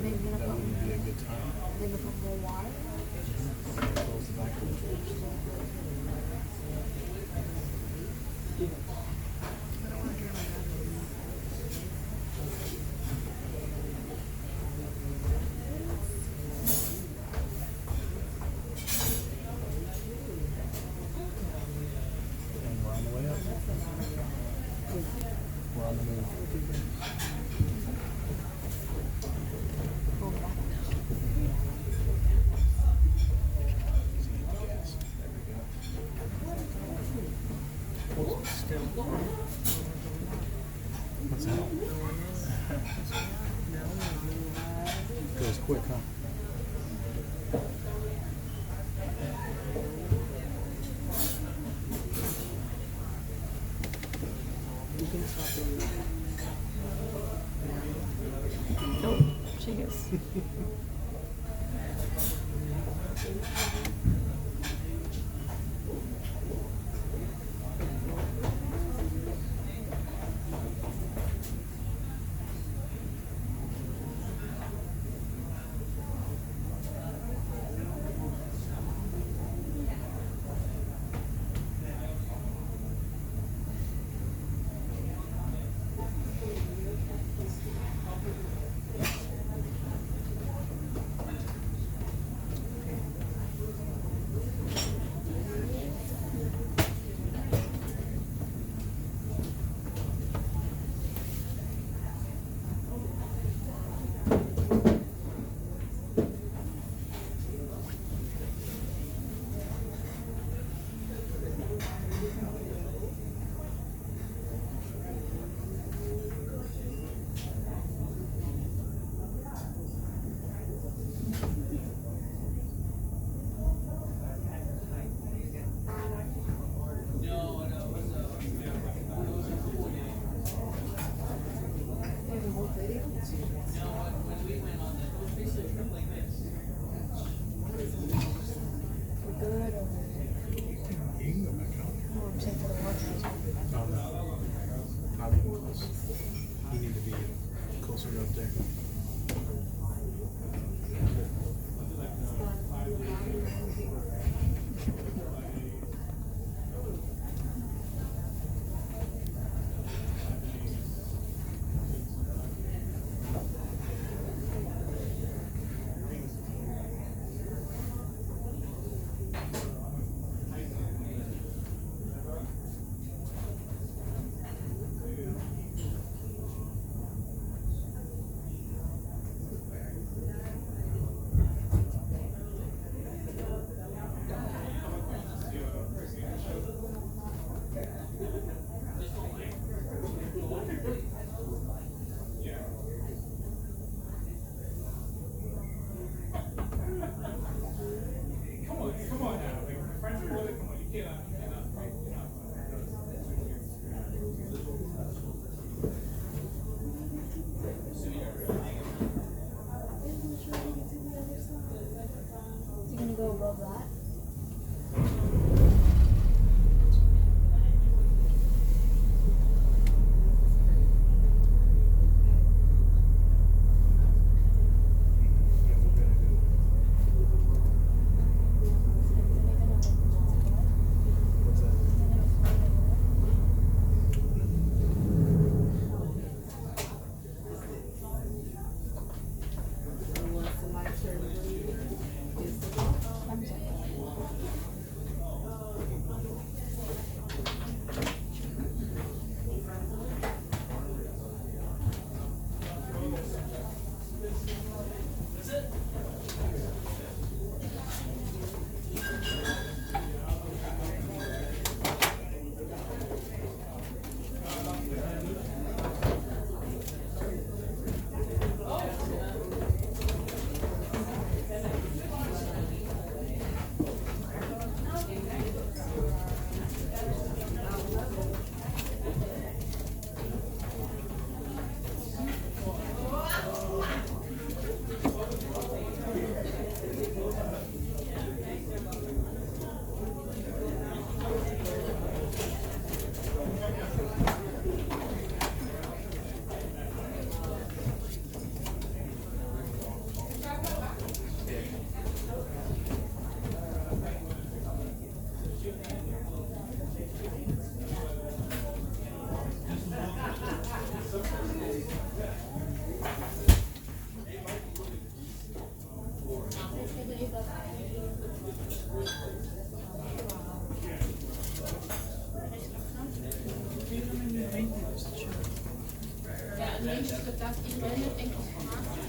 Maybe That wouldn't be a good time. maybe put more water. Close the back of the fridge. I don't want to hear my dad. And we're on the way up. We're on the move. Go back now. See the gas. There we go. Still. What's that? Goes quick, huh? You can stop doing that. Nope. She goes. We're good. You can go back out. Oh, I'm saying for the workers. No, no. Not even close. You need to be closer up there. dat inderdaad iedereen het enkel formaat.